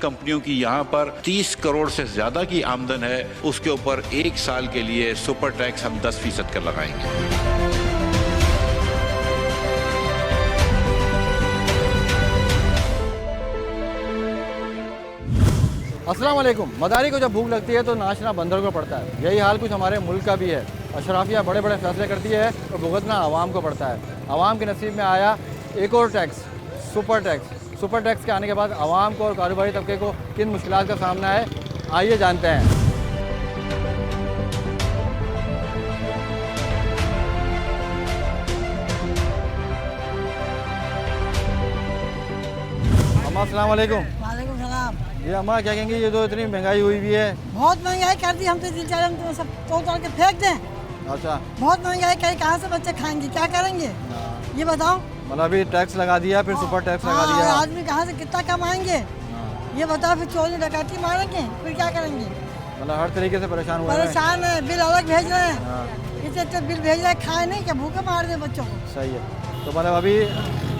कंपनियों की यहाँ पर 30 करोड़ से ज्यादा की आमदन है, उसके ऊपर 1 साल के लिए सुपर टैक्स हम 10% कर लगाएंगे। अस्सलाम वालेकुम। मदारी को जब भूख लगती है तो नाचना बंदर को पड़ता है। यही हाल कुछ हमारे मुल्क का भी है। अशराफिया बड़े बड़े फैसले करती है और भुगतना आवाम को पड़ता है। आवाम के नसीब में आया एक और tax, super tax. Super tax के आने के बाद आवाम को और कारोबारी तबके को किन मुश्किलात का सामना है, आइए जानते हैं। अम्मा अस्सलाम वालेकुम। वालेकुम सलाम। जी अम्मा, क्या कहेंगे, ये तो इतनी महंगाई हुई भी है। बहुत महंगाई कर दी, हम तो दिल चाहे हम तो सब तोड़ के फेंक दें। अच्छा, बहुत महंगाई कहीं कहाँ से बच्चे खाएंगे, क्या करेंगे ये बताओ। मतलब अभी टैक्स लगा दिया, फिर सुपर टैक्स लगा दिया। आदमी कहाँ से कितना कमाएंगे ये बताओ, फिर चोरी डकैती मारेंगे, फिर क्या करेंगे। मतलब हर तरीके से परेशान हुए हैं। परेशान है, बिल अलग भेज रहे हैं, इतने बिल भेज रहे हैं, खाए नहीं क्या, भूखे मार दे बच्चों को। सही है। तो मतलब अभी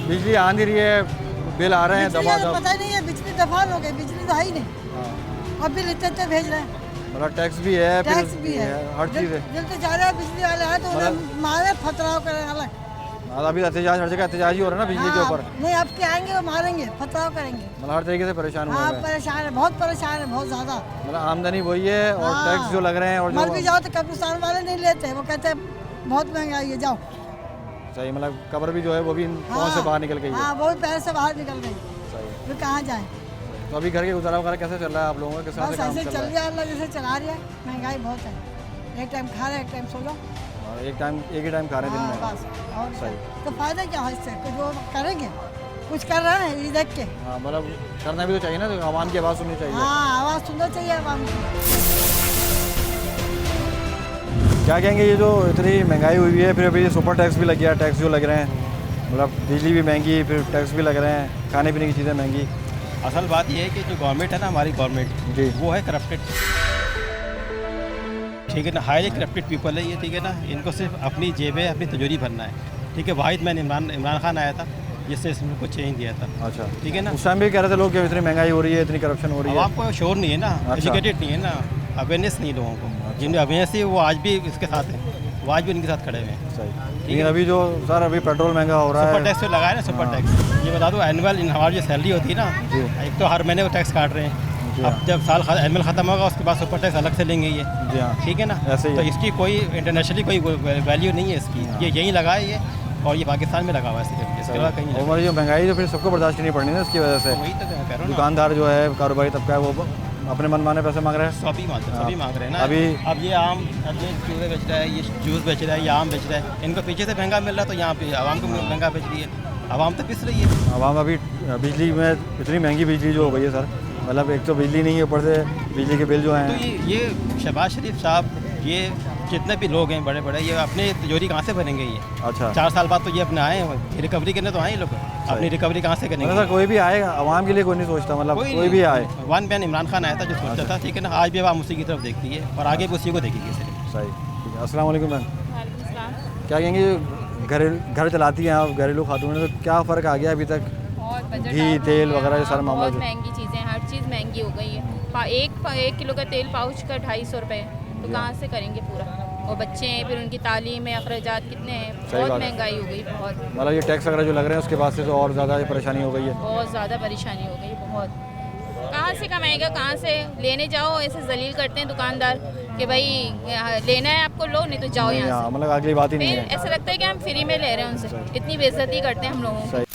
बिजली आ नहीं रही है, बिल आ रहे हैं दबा दब। पता ही नहीं है, बिजली दफान हो गई, बिजली तो है ही नहीं, और बिल इतने भेज रहे हैं। मतलब टैक्स भी है, टैक्स भी है, हर चीज़ है। दिल तो जा रहा है, बिजली वाले हैं तो उन्हें मारे फतराव करें अलग। अभी एहतजाज, हर जगह एहतजाज ही हो रहा है ना बिजली के ऊपर। नहीं, अब के आएंगे वो मारेंगे, फतराव करेंगे। मतलब हर तरीके से परेशान हुए हैं। परेशान है, बहुत परेशान है, बहुत ज्यादा। मतलब आमदनी वही है और टैक्स जो लग रहे हैं, और मर जो भी जाओ तो कब्रिस्तान वाले नहीं लेते, वो कहते हैं बहुत महंगाई है, जाओ। सही, मतलब कब्र भी जो है वो भी कौन से बाहर निकल गई है। वो भी पैर से बाहर निकल गई, सही। फिर कहाँ जाए। तो अभी घर के गुजारा वगैरह कैसे चल रहा है आप लोगों का, किस तरह से काम ऐसे चल चल रहा है? रहा है, अल्लाह जैसे चला रहा है। महंगाई बहुत है, एक टाइम खा रहे, एक टाइम सो जाओ। और एक ही टाइम खा रहे हैं दिन में। बस, और सही। तो फायदा क्या है इससे, कुछ वो करेंगे, कुछ कर रहे हैं ये देख के। हाँ, मतलब करना भी तो चाहिए ना, तो आवाम की आवाज़ सुननी चाहिए। आवाज़ सुनना चाहिए आवाम की। क्या कहेंगे, ये जो इतनी महंगाई हुई है, फिर अभी सुपर टैक्स भी लग गया, टैक्स जो लग रहे हैं, मतलब बिजली भी महंगी, फिर टैक्स भी लग रहे हैं, खाने पीने की चीज़ें महंगी। असल बात यह है कि जो गवर्नमेंट है ना, हमारी गवर्नमेंट जी, वो है करप्टेड, ठीक है ना, हाईली करप्टेड पीपल है ये, ठीक है ना। इनको सिर्फ अपनी जेबें, अपनी तिजोरी भरना है, ठीक है। वाहिद मैंने इमरान खान आया था जिससे इसको चेंज दिया था। अच्छा, ठीक है ना। उस टाइम भी कह रहे थे लोग कि इतनी महंगाई हो रही है, इतनी करप्शन हो रही अब है। आपको शोर नहीं है ना, अच्छा। एजुकेटेड नहीं है ना, अवेयरनेस नहीं लोगों को। जिनमें अवेयरनेस है वो आज भी इसके साथ है, वो आज भी इनके साथ खड़े हुए हैं। सही। लेकिन अभी जो सर अभी पेट्रोल महंगा हो रहा है, सुपर टैक्स जो लगाया ना, सुपर टैक्स, ये बता दो एनुअल हमारी जो सैलरी होती है ना, जी, एक तो हर महीने वो टैक्स काट रहे हैं। अब जब साल एनुअल ख़त्म होगा उसके बाद सुपर टैक्स अलग से लेंगे ये, जी हाँ, ठीक है ना। ऐसे ही तो है। इसकी कोई इंटरनेशनली कोई वैल्यू नहीं है इसकी, ये यहीं लगा है ये, और ये पाकिस्तान में लगा हुआ है सिर्फ, इसके अलावा कहीं नहीं। और जो महंगाई जो फिर सबको बर्दाश्त करनी पड़नी है इसकी वजह से। वही तो कह रहा हूँ ना, दुकानदार जो है, कारोबारी तबका है, वो अपने मनमाने पैसे मांग रहे हैं। सभी मांग रहे हैं ना। अभी अब ये आम, अब ये चूहे बेच रहा है, ये जूस बेच रहा है, ये आम बेच रहा है, इनको पीछे से महंगा मिल रहा है, तो यहाँ पे आवाम को महंगा बेच रही है, आवाम तो पिस रही है। आवाम अभी बिजली में इतनी महंगी बिजली जो हो गई है सर, मतलब एक तो बिजली नहीं है, ऊपर से बिजली के बिल जो तो हैं। ये शहबाज शरीफ साहब, ये जितने भी लोग हैं बड़े बड़े, ये अपने तिजोरी कहाँ से भरेंगे ये? अच्छा, 4 साल बाद तो ये अपने आए हैं रिकवरी करने, तो आए लोग, अपनी रिकवरी कहाँ से मतलब करेंगे? सर कोई भी आएगा, आवाम के लिए कोई नहीं सोचता, मतलब कोई भी आए। वन मैन इमरान खान आया था जो सोचता था, ठीक है ना। आज भी आवाम उसी की तरफ देखती है और आगे भी उसी को देखेगी सिर्फ। सही, ठीक है। अस्सलाम वालेकुम मैम, वालेकुम सलाम। क्या कहेंगे, घर चलाती हैं आप, घरेलू खातून हैं, तो क्या फ़र्क आ गया अभी तक? बहुत बजट घी, तेल वगैरह ये सारा मामला बहुत जो- महंगी चीज़ें, हर चीज़ महंगी हो गई है। एक किलो का तेल पाउच का 250 रुपये, तो कहाँ से करेंगे पूरा? और बच्चे हैं, फिर उनकी तालीम में अखराजात कितने हैं, बहुत बात है। महंगाई हो गई, बहुत मतलब ये टैक्स वगैरह जो लग रहे हैं उसके बाद से तो और ज़्यादा परेशानी हो गई है। बहुत ज़्यादा परेशानी हो गई, बहुत। कहाँ से कमाएगा, कहाँ से लेने जाओ, ऐसे जलील करते हैं दुकानदार कि भाई लेना है आपको लो, नहीं तो जाओ नहीं, यहाँ हाँ, मतलब अगली बात ही से। नहीं फिर है। ऐसा लगता है कि हम फ्री में ले रहे हैं उनसे, इतनी बेइज्जती करते हैं हम लोगों को। सही।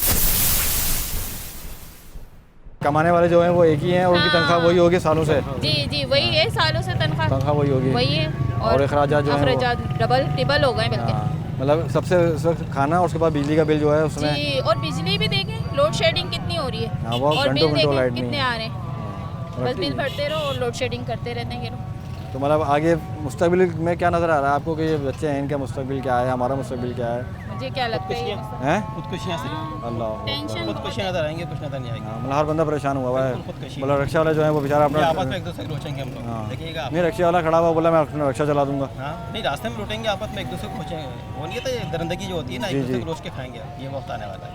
कमाने वाले जो हैं वो एक ही हैं और उनकी हाँ। तनख्वाह वही होगी सालों से, जी वही है, सालों से तनख्वाह वही होगी। वही है, और अखराजात जो हैं वो- अखराजात डबल टिबल हो गए बल्कि। हाँ, मतलब सबसे इस वक्त खाना और उसके बाद बिजली का बिल जो है उसमें। जी, और बिजली भी देखें, लोड शेडिंग कितनी हो रही है, हाँ, वो और घंटों बिल घंटों देखें लाइट नहीं कितने है। आ रहे हैं, बस बिल भरते रहो और लोड शेडिंग करते रहते हैं ये लोग। तो मतलब आगे मुस्तकबिल में क्या नज़र आ रहा है आपको कि ये बच्चे हैं, इनका मुस्तकबिल क्या है, हमारा मुस्तकबिल क्या है? मुझे क्या लगता है ये हैं? खुदकुशियाँ से अल्लाह, टेंशन खुदकुशियाँ नजर आएंगे, कुछ नजर नहीं आएंगे। हाँ, मतलब हर बंदा परेशान हुआ है। बिल्कुल खुदकुशी। मतलब रिक्शा वाला जो है वो बेचारा ये अपना, आपस में एक दूसरे को लोचेंगे हम लोग, हाँ। देखिएगा आप। नहीं, रिक्शा वाला खड़ा हुआ बोला मैं अपना रिक्शा चला दूंगा। हाँ, नहीं, रास्ते में लूटेंगे आपस में, एक दूसरे को खोचेंगे, वो नहीं कहते दरिंदगी जो होती है ना, जी, एक दूसरे जी। को रोज के खाएंगे, ये वक्त आने वाला है।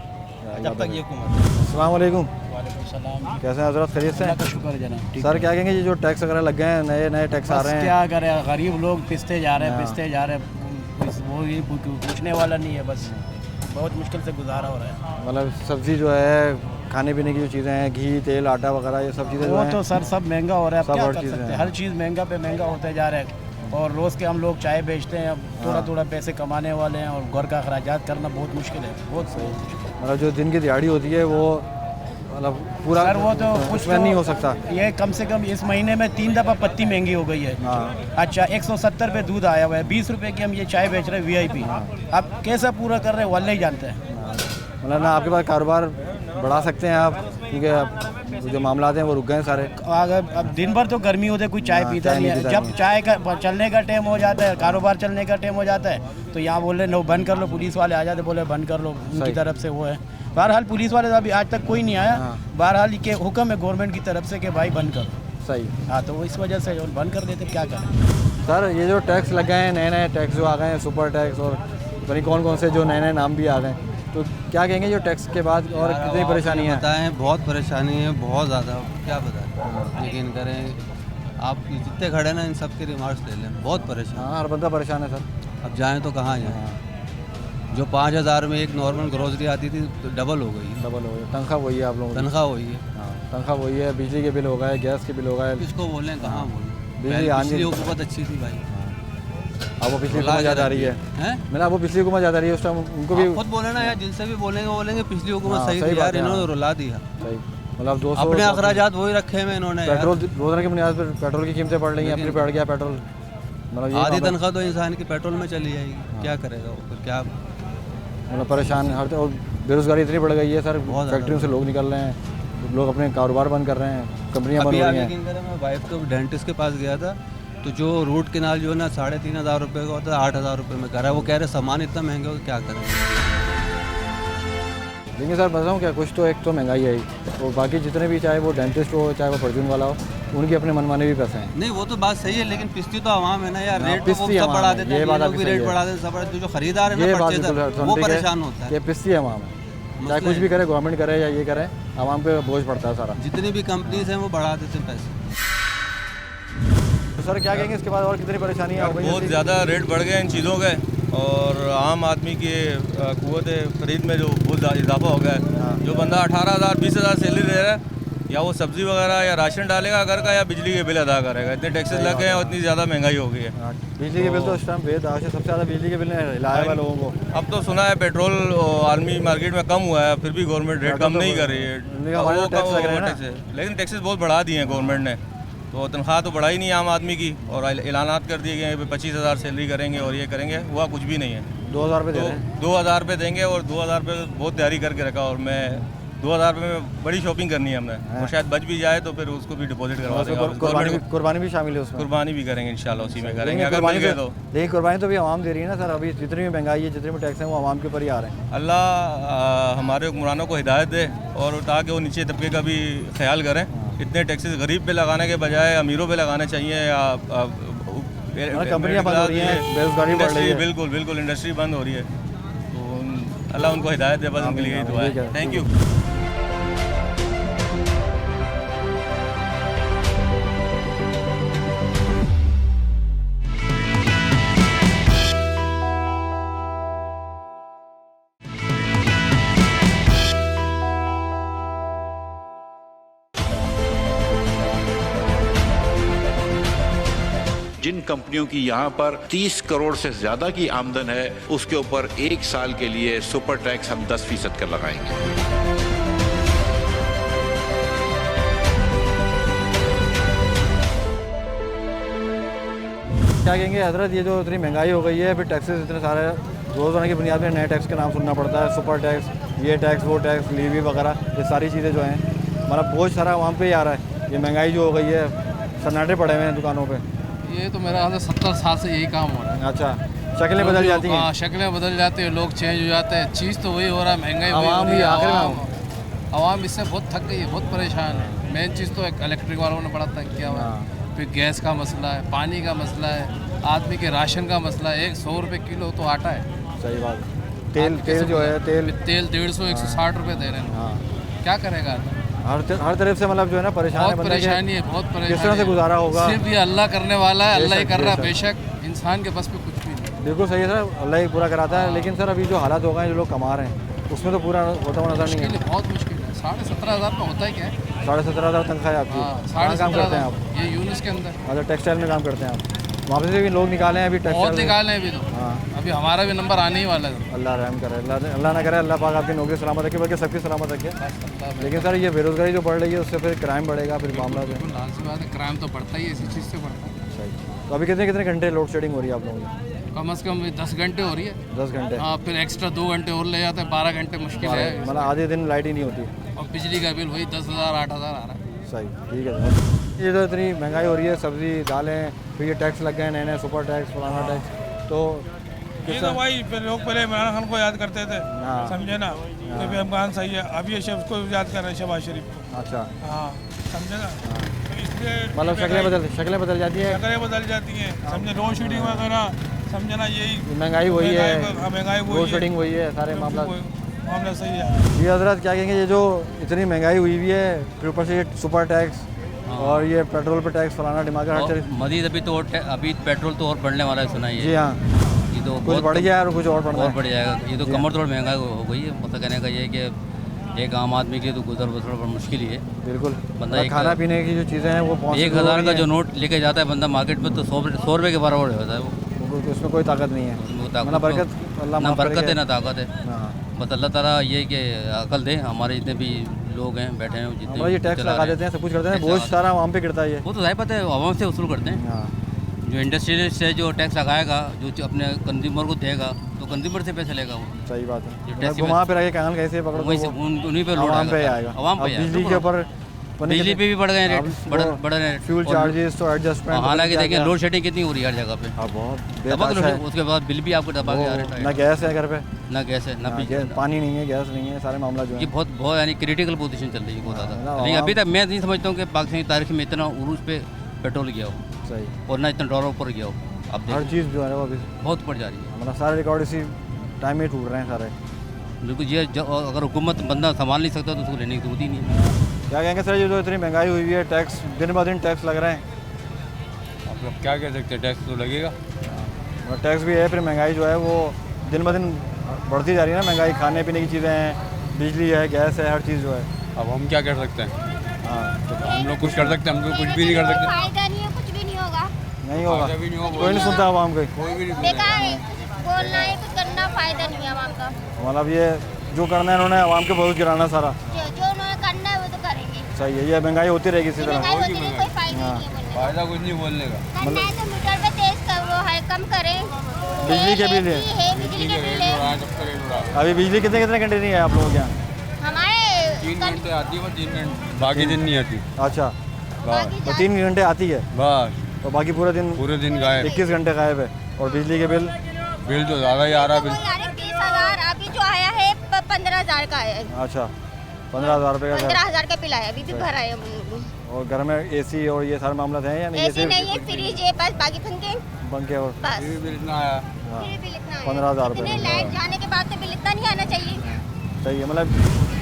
जब तक ये हुकूमत है। अस्सलाम वालेकुम, वालेकुम सलाम। कैसे हैं हजरत, खैरियत से अल्लाह हैं? का शुक्र है जनाब। ठीक सर क्या कहेंगे, ये जो टैक्स वगैरह लग गए हैं, नए नए टैक्स आ बस रहे हैं, क्या करें, गरीब लोग पिसते जा रहे हैं, हाँ। पिसते जा रहे हैं। वो ये पूछने वाला नहीं है, बस बहुत मुश्किल से गुजारा हो रहा है। मतलब सब्ज़ी जो है, खाने पीने की जो चीज़ें हैं, घी तेल आटा वगैरह, ये सब चीज़ें जो वो हैं, तो सर सब महंगा हो रहा है, सब अब क्या हर कर चीज़ सकते है। हैं। हर चीज़ महंगा पे महंगा होते जा रहा है। और रोज़ के हम लोग चाय बेचते हैं, अब थोड़ा थोड़ा पैसे कमाने वाले हैं, और घर का अखराजात करना बहुत मुश्किल है, बहुत सही। मतलब जो दिन की दिहाड़ी होती है वो मतलब पूरा सर वो तो कुछ उसमें नहीं हो सकता। ये कम से कम इस महीने में 3 दफ़ा पत्ती महंगी हो गई है। हाँ। अच्छा 170 पे दूध आया हुआ है, 20 रुपए की हम ये चाय बेच रहे हैं VIP। अब कैसा पूरा कर रहे हैं वाले ही जानते हैं। मतलब ना आपके पास कारोबार बढ़ा सकते हैं आप, क्योंकि अब जो मामला हैं वो रुक गए हैं सारे। अगर अब दिन भर तो गर्मी होती है, कोई चाय हाँ, पीता चाय नहीं नहीं है। पीता जब नहीं है। चाय का चलने का टाइम हो जाता है, कारोबार चलने का टाइम हो जाता है, तो यहाँ बोल रहे नो बंद कर लो, पुलिस वाले आ जाते, बोले बंद कर लो, उनकी सही। तरफ से वो है। बहरहाल पुलिस वाले तो अभी आज तक कोई नहीं आया। हाँ। बहरहाल के हुक्म है गवर्नमेंट की तरफ से कि भाई बंद करो। सही। हाँ, तो वो इस वजह से बंद कर देते, क्या करें। सर ये जो टैक्स लग गए हैं, नए नए टैक्स जो आ गए हैं, सुपर टैक्स और पता नहीं कौन कौन से जो नए नए नाम भी आ गए हैं, तो क्या कहेंगे जो टैक्स के बाद और कितनी परेशानी है? बताएं, बहुत परेशानी है, बहुत ज़्यादा। क्या बताएं, यकीन करें आप जितने खड़े हैं ना, इन सब के रिमार्क्स ले लें, बहुत परेशान। हाँ, हर बंदा परेशान है सर। अब जाएं तो कहाँ जाएं? जो 5,000 में एक नॉर्मल ग्रोसरी आती थी तो डबल हो गई, डबल हो गया, तनख्वाह वही है आप लोगों की। तनख्वाह हुई है। हाँ, तनख्वाह वही है, बिजली के बिल हो गए, गैस के बिल हो गए। किसको बोलें, कहाँ बोलें? बिजली पहले आनी- पिछली हुकूमत अच्छी थी भाई, अब वो पिछली रुला हुकूमत के ज़्यादा आ रख रही है। दिया। हैं? मैंने वो पिछली हुकूमत ज़्यादा आ रही है, उस टाइम उनको भी आप खुद बोले ना यार, जिनसे भी बोलेंगे पिछली हुकूमत हाँ, सही सही थी बात यार, है, इन्होंने हाँ। रुला दिया। सही, मतलब 200 अपने अखराजात वही रखे हुए इन्होंने यार। पेट्रोल रोज़ाना की बुनियाद पर पेट्रोल की कीमतें बढ़ रही हैं, अपनी बढ़ गया पेट्रोल। मतलब ये आधी मामला- तनख्वाह तो इंसान की पेट्रोल में चली जाएगी, क्या करेगा वो फिर? क्या मतलब परेशान हर और बेरोज़गारी इतनी बढ़ गई है सर, बहुत ज़्यादा। फैक्ट्रियों से लोग निकल रहे हैं, लोग अपने कारोबार बंद कर रहे हैं, कंपनियां बंद अभी हो आप रही हैं। यकीन करें, मैं वाइफ को डेंटिस्ट के पास गया था, तो जो रूट कैनाल जो है ना 3,500 रुपये का होता है, 8,000 रुपये में कर रहा है। वो कह रहे सामान इतना महंगा हो, क्या करें? लेकिन सर बताऊँ क्या, कुछ तो एक तो महंगाई है ही, तो बाकी जितने भी, चाहे वो डेंटिस्ट हो, चाहे वो परचून वाला हो, उनके अपने मनमाने भी पैसे हैं। नहीं वो तो बात सही है, लेकिन पिस्ती तो आवाम है ना यार। हाँ, रेट तो वो पिस्ती सब आवाम बढ़ा है, देते ये हैं, बात लोग आपकी भी सही रेट है। बढ़ा देते हैं, जो खरीदार है ये ना, बात परचेज़र, बिल्कुल वो ठीक है परेशान होता कि है। पिस्ती है आवाम है, चाहे मसला कुछ भी है। करे, गवर्नमेंट करे या ये करे, आवाम पे बोझ पड़ता है सारा। जितनी भी कंपनीज हैं वो बढ़ा देते हैं पैसे। तो सर क्या कहेंगे इसके बाद और कितनी परेशानियाँ हो गई? बहुत ज़्यादा रेट बढ़ गए इन चीज़ों के, और आम आदमी की क़ुव्वत ख़रीद में जो बहुत ज़्यादा इजाफा हो गया है। जो बंदा 18,000 20,000 सैलरी ले रहा है, या वो सब्ज़ी वगैरह या राशन डालेगा घर का, या बिजली के बिल अदा करेगा, इतने टैक्सेस लग गए हैं और इतनी ज़्यादा महंगाई हो गई है। हाँ, बिजली के बिल तो इस टाइम बेदाश है, सबसे ज़्यादा बिजली के बिल ने हिलाया हुआ लोगों को। अब तो सुना है पेट्रोल आर्मी मार्केट में कम हुआ है, फिर भी गवर्नमेंट रेट कम नहीं कर रही नहीं, हमारे है। तो टैक्स लग रहे हैं ना। टैक्स, लेकिन टैक्सेस बहुत बढ़ा दिए हैं गवर्नमेंट ने, तो तनख्वाह तो बढ़ाई नहीं है आम आदमी की, और ऐलानात कर दिए गए हैं 25,000 सैलरी करेंगे और ये करेंगे, हुआ कुछ भी नहीं है। 2,000 रुपये दे तो रहे हैं। 2,000 रुपये देंगे, और 2,000 रुपये बहुत तैयारी करके रखा, और मैं 2,000 रुपये में बड़ी शॉपिंग करनी है हमने, और शायद बच भी जाए तो फिर उसको भी डिपॉजिट करवा उसमें देंगे। कुर्बानी भी शामिल है उसमें। कुर्बानी भी करेंगे इंशाल्लाह, उसी में करेंगे लेकिन अगर कुर्बानी मिल गए तो तो। लेकिन कुर्बानी तो भी आवाम दे रही है ना सर, अभी जितनी भी महंगाई है, जितने भी टैक्स हैं, वो आवाम के ऊपर ही आ रहे हैं। अल्लाह हमारे हुक्मरानों को हिदायत दे, और ताकि वो नीचे तबके का भी ख्याल करें। इतने टैक्सेस गरीब पे लगाने के बजाय अमीरों पे लगाने चाहिए, या कंपनियां बंद हो रही हैं, बेरोजगारी बढ़ रही है। बिल्कुल बिल्कुल इंडस्ट्री बंद हो रही है, तो अल्लाह उनको हिदायत दे, बस उनके लिए यही दुआ है। Thank you. जिन कंपनियों की यहाँ पर 30 करोड़ से ज्यादा की आमदन है, उसके ऊपर 1 साल के लिए सुपर टैक्स हम 10% कर लगाएंगे। क्या कहेंगे हजरत, ये जो इतनी महंगाई हो गई है, फिर टैक्सेस इतने सारे, रोज़ाना की बुनियाद में नए टैक्स के नाम सुनना पड़ता है, सुपर टैक्स, ये टैक्स, वो टैक्स, लीवी वगैरह, ये सारी चीज़ें जो हैं, मतलब बोझ सारा वहाँ पे ही आ रहा है। ये महंगाई जो हो गई है, सन्नाटे पड़े हुए हैं दुकानों पे। ये तो मेरा ख्याल से 70 साल से यही काम हो रहा है। अच्छा, शक्लें बदल जाती हैं। हाँ, शक्लें बदल जाती है, लोग चेंज हो जाते हैं, चीज़ तो वही हो रहा है, महंगाई वही हो आवाम रही भी है। आखिर में आवाम इससे बहुत थक गई है, बहुत परेशान है। मेन चीज़ तो इलेक्ट्रिक वालों ने बड़ा तंग किया हुआ है, फिर गैस का मसला है, पानी का मसला है, आदमी के राशन का मसला है। 100 रुपये किलो तो आटा है। सही बात। तेल तेल जो है तेल तेल 150-160 रुपए दे रहे हैं। हाँ क्या करेगा आदमी? हर तरफ से मतलब जो है ना परेशान है बहुत बंदा कि परेशानी है, बहुत परेशानी किस तरह से है। गुजारा होगा। सिर्फ ये अल्लाह करने वाला है, अल्लाह ही बेशक, कर रहा है, बेशक। बेशक इंसान के बस पे कुछ भी नहीं। बिल्कुल सही है सर, अल्लाह ही पूरा कराता है। लेकिन सर अभी जो हालात हो गए हैं, जो लोग कमा रहे हैं उसमें तो पूरा होता हुआ नजर नहीं मुश्किल है। है, बहुत मुश्किल है। 17,500 में होता ही क्या है? 17,500 तनख्वाह है आपकी। हाँ, कहाँ काम करते हैं आप? 17,500 ये यूनिस के अंदर अच्छा टेक्सटाइल में काम करते हैं आप। वहाँ से भी लोग निकाले हैं अभी बहुत टेक्सटाइल में। निकाले हैं अभी तो। हाँ अभी हमारा भी नंबर आने ही वाला है। अल्लाह रहम करे, अल्लाह ना करे, अल्लाह पाक आपकी नौकरी सलामत रखे, बल्कि सबकी सलामत रखे। अल्लाह लेकिन सर ये बेरोजगारी जो बढ़ रही है उससे फिर क्राइम बढ़ेगा, फिर मामला जो है। बिल्कुल लाजमी बात है, क्राइम तो बढ़ता ही है, इसी चीज़ से बढ़ता है। सही। तो अभी कितने कितने घंटे लोड शेडिंग हो रही है आप लोगों की? कम से कम 10 घंटे हो रही है। 10 घंटे। हाँ, फिर एक्स्ट्रा 2 घंटे और ले जाते हैं, 12 घंटे मुश्किल है। मतलब आधे दिन लाइट ही नहीं होती। और बिजली का बिल वही 10,000 8,000 आ रहा है। सही, ठीक है सर। ये तो इतनी महंगाई हो रही है, सब्जी दालें, फिर ये टैक्स लग गए नए नए, सुपर टैक्स फलाना टैक्स, तो ये तो भाई फिर लोग पहले इमरान खान को याद करते थे, हाँ। समझे ना, तो फिर इमरान सही है। अब ये शब्द को याद कर रहे हैं, शहबाज शरीफ को। अच्छा हाँ, समझे ना, तो इसलिए मतलब शक्लें बदल जाती है। शक्लें बदल जाती हैं, समझे, लोड शेडिंग वगैरह, समझे ना, यही महंगाई वही है, महंगाई लोड वही है, शेडिंग वही है, सारे मामला। मामला सही है। जी हजरत क्या कहेंगे, ये जो इतनी महंगाई हुई हुई है, फिर ऊपर से ये सुपर टैक्स और ये पेट्रोल पे टैक्स फलाना दिमाग हर चीज़। मजीद अभी पेट्रोल तो और बढ़ने वाला है, सुना ही है। जी हाँ, ये तो कुछ बहुत बढ़ गया है और कुछ और बढ़ना और है। बढ़ जाएगा। ये तो कमर तोड़ महंगाई हो गई है। मतलब कहने का ये है कि एक आम आदमी के लिए तो गुजर बसर पर मुश्किल ही है। बिल्कुल, बंदा मतलब खाना पीने की जो चीज़ें हैं वो 1,000 का जो नोट लेके जाता है बंदा मार्केट में, तो 100 रुपये के बराबर होता है वो। उसमें कोई ताकत नहीं है, मतलब बरकत अल्लाह ना माफ़ बरकत है करेगा। ना ताकत है। हाँ, बस अल्लाह ताला ये कि अकल दे हमारे जितने भी लोग हैं बैठे हैं, जितने मतलब ये टैक्स चला लगा रहे देते हैं, सब कुछ करते हैं, टैक्स बोझ लगा सारा आवाम पे गिरता है ये। वो तो जाहिर बात है आवाम से वसूल करते हैं। हाँ जो इंडस्ट्रियलिस्ट है जो टैक्स लगाएगा, जो अपने कंज्यूमर को देगा, तो कंज्यूमर से पैसे लेगा वो। सही बात है, जो मतलब टैक्स घुमा फिर आगे कान कैसे पकड़ो वहीं से तो वो उन्हीं पे लोड आवाम पे आएगा। आवाम अब पे बिजली के ऊपर बिजली पे भी बढ़ गए रेट, बढ़ रहे हैं। फ्यूल चार्जेस तो एडजस्टमेंट, हालांकि देखिए लोड शेडिंग कितनी हो रही है हर जगह पे। बहुत दबा के बेताशा है। उसके बाद बिल भी आपको दबा के आ रहा है। ना गैस है घर पे, ना गैस है, ना पानी नहीं है, गैस नहीं है, सारे मामला जो ये है। बहुत यानी क्रिटिकल पोजीशन चल रही है बहुत ज़्यादा। हाँ, लेकिन अभी तक मैं नहीं समझता हूँ कि पाकिस्तानी तारीख में इतना उरूज पे पेट्रोल गया हो सही, और ना इतना डॉलर ऊपर गया हो। अब हर चीज़ जो है वो अभी बहुत ऊपर जा रही है। मतलब सारे रिकॉर्ड इसी टाइम में टूट रहे हैं सारे। बिल्कुल, ये अगर हुकूमत बंदा संभाल नहीं सकता तो उसको लेने की जरूरत ही नहीं है। क्या कहेंगे सर, ये जो इतनी महंगाई हुई है, टैक्स दिन ब दिन टैक्स लग रहे हैं। अब क्या कह सकते हैं, टैक्स तो लगेगा। और टैक्स भी है, फिर महंगाई जो है वो दिन ब दिन बढ़ती जा रही है ना महंगाई। खाने पीने की चीज़ें हैं, बिजली है, गैस है, हर चीज़ जो है। अब हम क्या कर सकते हैं? हाँ, हम लोग कुछ कर सकते हैं? हम तो कुछ भी नहीं कर सकते। फायदा नहीं है, कुछ भी नहीं होगा। नहीं होगा, फायदा भी नहीं होगा, कोई नहीं सुनता आवाम को। कोई भी नहीं बेकार है, कुछ बोलना है, कुछ करना, फायदा नहीं है आवाम का। मतलब ये जो करना है इन्होंने आवाम के बहुत गिराना सारा। जो उन्होंने करना है वो तो करेंगे। सही है, ये महंगाई होती रहेगी इसी तरह। महंगाई होती रही, कोई फायदा नहीं है बोलने का। फायदा कुछ नहीं बोलने का। करना है तो मीटर पे तेज कर, वो है कम करें। बिजली के बिल है, बिजली के बिल है। अभी बिजली कितने कितने घंटे नहीं है आप लोगों के यहाँ? हमारे 3 घंटे आती है, 3 घंटे, बाकी दिन नहीं आती। अच्छा, बाकी तो 3 घंटे आती है बस और बाकी पूरे दिन गायब। 21 घंटे गायब है। और बिजली के बिल तो ज़्यादा ही आ रहा है। 30,000 अभी जो आया है 15,000 का आया है। अच्छा, 15,000 रुपये का घर। 15,000 का बिल आया, अभी भी भरा है। और घर में एसी और ये सारे मामला हैं या नहीं? ऐसी नहीं है, फ्रिज है, बस बाकी पंखे और बस। बिल इतना आया। हाँ, फिर बिल इतना आया। 15,000 रुपये इतने लाइट जाने के बाद तो बिल इतना नहीं आना चाहिए। सही है, मतलब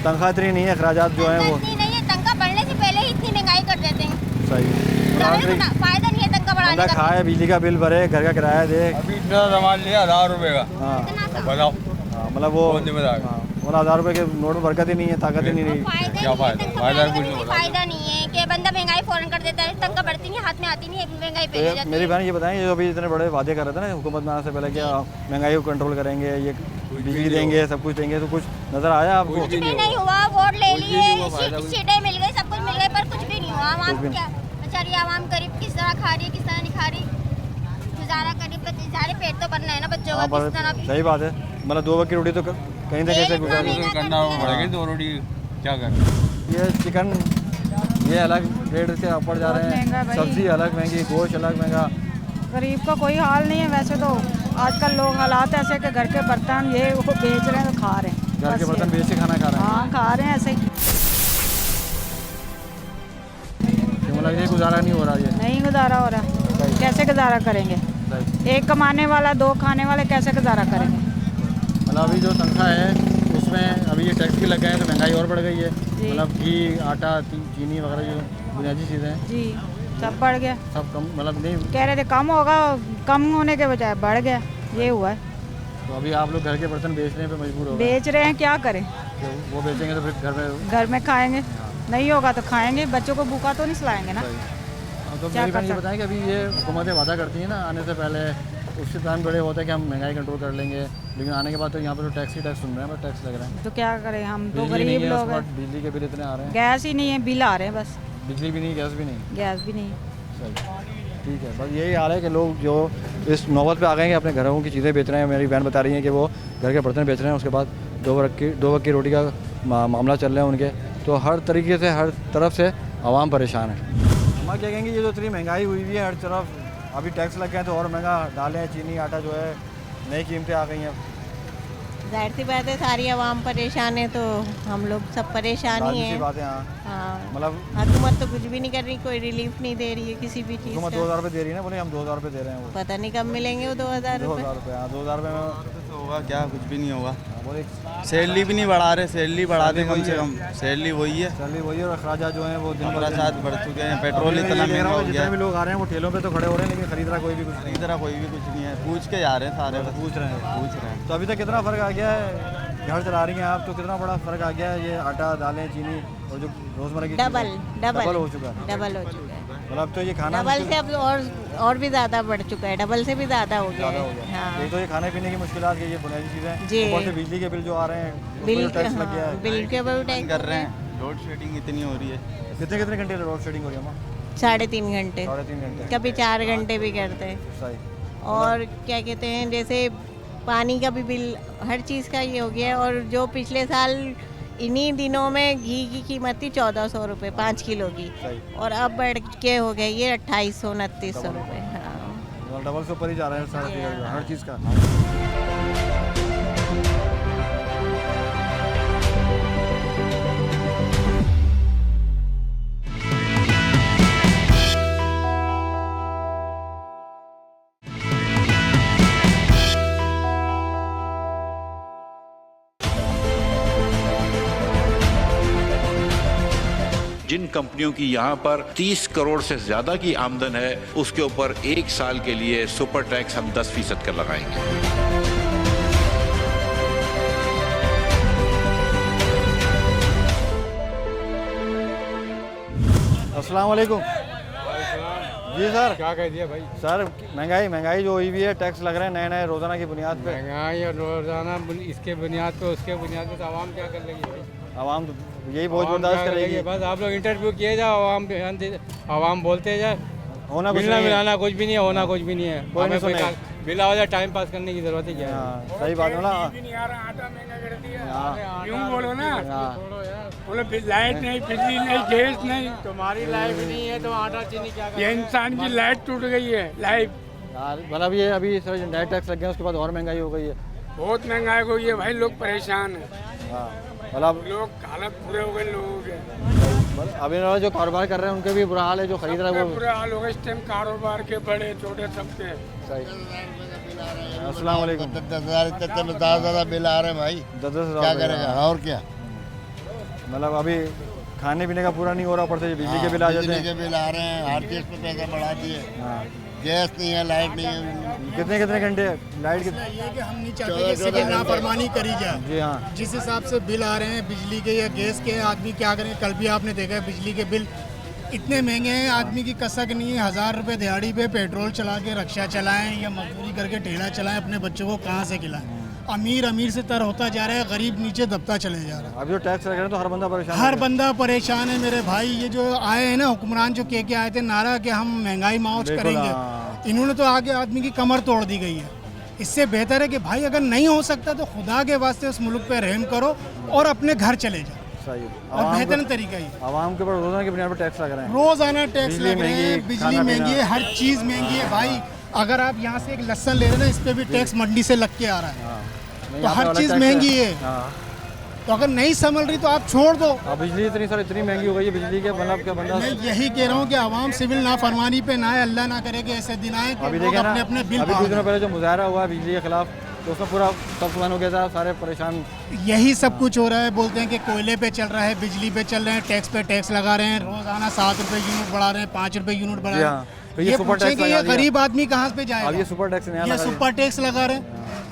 तनख्वाह इतनी नहीं है, अखराजात जो हैं वो इतनी नहीं है, तनख्वाह बढ़ने से पहले ही इतनी महंगाई कर देते हैं। सही है। फायदा नहीं है तनख्वाह बढ़ाने बंदा का। खाए, बिजली का बिल भरे, घर का किराया दे। अभी इतना सामान लिया 1,000 रुपये का। हाँ बताओ, हाँ, मतलब वो कौन जिम्मेदार? हाँ, 1,000 रुपये के नोट में बरकत ही नहीं है, ताकत ही नहीं रही। क्या फायदा? फायदा कुछ नहीं होगा। फायदा नहीं है कि बंदा महंगाई फौरन कर देता है, तनख्वाह बढ़ती नहीं, हाथ में आती नहीं है, महंगाई तो पे ये मेरी बहन ये बताएं, ये जो अभी इतने बड़े वादे कर रहे थे ना हुकूमत में आने से पहले कि महंगाई को कंट्रोल करेंगे, ये बिजली देंगे, सब कुछ देंगे, तो कुछ नज़र आया आपको? कुछ भी नहीं हुआ। वोट ले लिए, सीटें मिल गई, सब कुछ मिल गए, पर कुछ भी नहीं हुआ। आवाम क्या बेचारी आवाम गरीब किस तरह खा रही है, किस तरह नहीं खा रही, गुजारा करीब सारे पेट तो भरना है ना बच्चों का, किस तरह भी। सही बात है, मतलब 2 वक्त की रोटी तो कहीं ना कहीं से गुजारी करना पड़ेगा, 2 रोटी क्या करें? ये चिकन ये अलग रेट से ऊपर जा रहे हैं, सब्जी अलग महंगी, गोश्त अलग महंगा। गरीब का कोई हाल नहीं है। वैसे तो आजकल लोग हालात ऐसे कि घर के बर्तन ये वो बेच रहे हैं तो खा रहे हैं। घर के बर्तन बेच के खाना खा रहे हैं। हाँ, खा रहे हैं ऐसे ही। मतलब ये गुजारा नहीं हो रहा, ये नहीं गुजारा हो रहा, कैसे गुजारा करेंगे? एक कमाने वाला, 2 खाने वाले कैसे गुजारा करेंगे? मतलब मतलब अभी जो तनख्वाह है उसमें अभी ये टैक्स भी लग गए हैं तो महंगाई और बढ़ गई है। मतलब घी, आटा, चीनी वगैरह जो बुनियादी चीज़ें हैं जी सब बढ़ गया। सब कम, मतलब नहीं कह रहे थे कम होगा, कम होने के बजाय बढ़ गया, ये हुआ है। तो अभी आप लोग घर के बर्तन बेचने पे मजबूर हो गए। बेच रहे हैं, क्या करें, तो वो बेचेंगे तो फिर घर में खाएंगे, नहीं होगा तो खाएंगे, बच्चों को भूखा तो नहीं सुलाएंगे ना। तो मेरी बहन ये बताएं कि अभी ये हुकूमतें वादा करती हैं ना आने से पहले, उससे प्लान बड़े होते हैं कि हम महंगाई कंट्रोल कर लेंगे, लेकिन आने के बाद तो यहाँ पर तो टैक्स ही टैक्स सुन रहे हैं, बस टैक्स लग रहे हैं। तो क्या करें, हम तो बिजली गरीब नहीं है, लोग हैं। बिजली के बिल इतने आ रहे हैं, गैस ही नहीं है, बिल आ रहे हैं बस। बिजली भी नहीं, गैस भी नहीं, गैस भी नहीं। सही, ठीक है। बस यही हाल है कि लोग जो इस नौबत पे आ गए हैं कि अपने घरों की चीज़ें बेच रहे हैं। मेरी बहन बता रही है कि वो घर के बर्तन बेच रहे हैं, उसके बाद दो वक्त की रोटी का मामला चल रहा है उनके। तो हर तरीके से, हर तरफ से आवाम परेशान है। हम क्या कहेंगे, ये जो इतनी महंगाई हुई हुई है हर तरफ, अभी टैक्स लग गए हैं तो और महंगा, दालें, चीनी, आटा जो है नई कीमतें आ गई हैं। जाहिर सी बात है, सारी आवाम परेशान है तो हम लोग सब परेशान ही हैं। बात है। हाँ, मतलब हुकूमत तो कुछ भी नहीं कर रही, कोई रिलीफ नहीं दे रही है किसी भी चीज़ हुकूमत का। 2000 रुपये दे रही है ना, बोले हम 2000 रुपये दे रहे हैं, वो पता नहीं कब मिलेंगे वो 2000 रुपये। 2000 रुपये, हाँ 2000 रुपये में तो होगा क्या, कुछ भी नहीं होगा। बोले सैलरी भी नहीं बढ़ा रहे, सैलरी बढ़ा दें कम से कम, सैलरी वही है, सैलरी वही है और अखराजात जो हैं वो दिन अखराजात बढ़ चुके हैं, पेट्रोल इतना महंगा हो गया जितने भी लोग आ रहे हैं वो ठेलों पे तो खड़े हो रहे हैं, लेकिन खरीद रहा कोई भी कुछ नहीं। खरीद रहा कोई भी कुछ नहीं है, पूछ के जा रहे हैं सारे, पूछ रहे हैं। तो अभी तक कितना फ़र्क आ गया है, घर चला रही हैं आप तो कितना बड़ा फ़र्क आ गया है, ये आटा, दालें, चीनी और जो रोज़मर्रा की डबल हो चुका है। डबल हो चुका है, मतलब अब तो ये खाना डबल से अब और भी ज़्यादा बढ़ चुका है, डबल से भी ज़्यादा हो गया है। हाँ, एक तो ये खाने पीने की मुश्किलात की, ये बुनियादी चीज़ें, जी। ऊपर से बिजली के बिल जो आ रहे हैं, बिल उसपे टैक्स लग गया है। बिल के ऊपर टैक्स कर रहे हैं, लोड शेडिंग इतनी हो रही है। कितने घंटे लोड शेडिंग हो रही है अम्मा? 3.5 घंटे, 3.5 घंटे, कभी 4 घंटे भी करते हैं। सही। और क्या कहते हैं, जैसे पानी का भी बिल, हर चीज़ का ये हो गया है। और जो पिछले साल इन्हीं दिनों में घी की कीमत थी 1400 रुपये 5 किलो की, और अब बढ़ के हो गया ये 2800-2900 रुपये। हाँ, डबल से ऊपर ही जा रहा है सारा चीज़, हर चीज़ का। जिन कंपनियों की यहाँ पर 30 करोड़ से ज्यादा की आमदन है, उसके ऊपर 1 साल के लिए सुपर टैक्स हम 10% कर लगाएंगे। अस्सलाम वालेकुम जी सर। क्या कह दिया भाई? सर महंगाई जो हुई हुई है, टैक्स लग रहे हैं नए रोजाना की बुनियाद पे। महंगाई और रोजाना इसके बुनियाद पे उसके बुनियाद पे तो आवाम क्या कर लेगी भाई? आवाम तो यही बहुत बर्दाश्त करेगी। बस आप लोग इंटरव्यू किए जाओ, आवाम बोलते जाए, होना कुछ मिलना नहीं मिलाना कुछ भी नहीं है, होना कुछ भी नहीं है। कोई नहीं हमें सुने। बिला हो जाए, टाइम पास करने की जरूरत है क्या है? सही बात है ना। यूं बोलो ना, बोलो लाइट नहीं, बिजली नहीं, गैस नहीं, तुम्हारी लाइफ नहीं है तो आटा चीनी क्या ये इंसान की लाइट टूट गई है, लाइफ। मतलब ये अभी सर नए टैक्स लग गए, उसके बाद और महंगाई हो गई है, बहुत महंगाई हो गई है भाई, लोग परेशान हैं। मतलब लोग हालत पूरे हो गए लोगों के। अभी जो कारोबार कर रहे हैं उनके भी बुरा हाल है, जो खरीद रहे हैं वो बुरा हाल होगा इस टाइम, कारोबार के बड़े छोटे सबके। अस्सलाम वालेकुम। 10,000 बिल आ रहे हैं भाई, 10,000 क्या करेगा और क्या। मतलब अभी खाने पीने का पूरा नहीं हो रहा, पड़ते बिजली के बिल आ जाते हैं। बिजली के बिल आ रहे हैं, हर चीज़ पे पैसा बढ़ा दिए। गैस नहीं है, लाइट नहीं है। कितने घंटे लाइट ये कि हम नहीं चाहते कि इससे नाफरमानी करी जाए। जी हाँ। जिस हिसाब से बिल आ रहे हैं बिजली के या गैस के, आदमी क्या करें। कल भी आपने देखा है बिजली के बिल इतने महंगे हैं, आदमी की कसक नहीं है। 1000 रुपये दिहाड़ी पे पेट्रोल चला के रिक्शा चलाएं या मजदूरी करके ठेला चलाएं, अपने बच्चों को कहाँ से खिलाएं। अमीर से तर होता जा रहा है, गरीब नीचे दबता चले जा रहा है। अभी जो टैक्स लग रहे हैं तो हर बंदा परेशान हर बंदा परेशान है मेरे भाई। ये जो आए हैं ना हुक्मरान, जो के आए थे नारा कि हम महंगाई माउच करेंगे, इन्होंने तो आगे आदमी की कमर तोड़ दी गई है। इससे बेहतर है कि भाई अगर नहीं हो सकता तो खुदा के वास्ते उस मुल्क पे रहम करो और अपने घर चले जाओ। सही और बेहतरीन तरीका ही आवाम के ऊपर रोजाना की बुनियाद पर टैक्स लग रहे हैं, रोजाना टैक्स लग रहे हैं, बिजली महंगी है, हर चीज़ महंगी है भाई। अगर आप यहाँ से एक लहसन ले रहे हैं ना, इस पे भी टैक्स मंडी से लग के आ रहा है, तो हर चीज़ महंगी है। तो अगर नहीं संभल रही तो आप छोड़ दो। बिजली इतनी महंगी हो गई है, बिजली के मतलब क्या बंदा। मैं यही कह रहा हूँ कि आवाम सिविल नाफरमानी पे ना आए, अल्लाह ना करे कि ऐसे दिन आए। अभी देखिए ना, अभी कुछ दिनों पहले जो मुजाहरा हुआ बिजली के खिलाफ, तो उसमें पूरा सब बंद हो गया था, सारे परेशान। यही सब कुछ हो रहा है। बोलते हैं कि कोयले पे चल रहा है, बिजली पे चल रहे हैं, टैक्स पे टैक्स लगा रहे हैं, रोजाना 7 रुपए यूनिट बढ़ा रहे हैं, 5 रुपए यूनिट बढ़ा रहे हैं। तो ये सुपर पूछें टैक्स कि लगा ये दिया। गरीब आदमी कहाँ पे जाएगा? अब ये सुपर टैक्स नया ये लगा सुपर टैक्स लगा रहे हैं।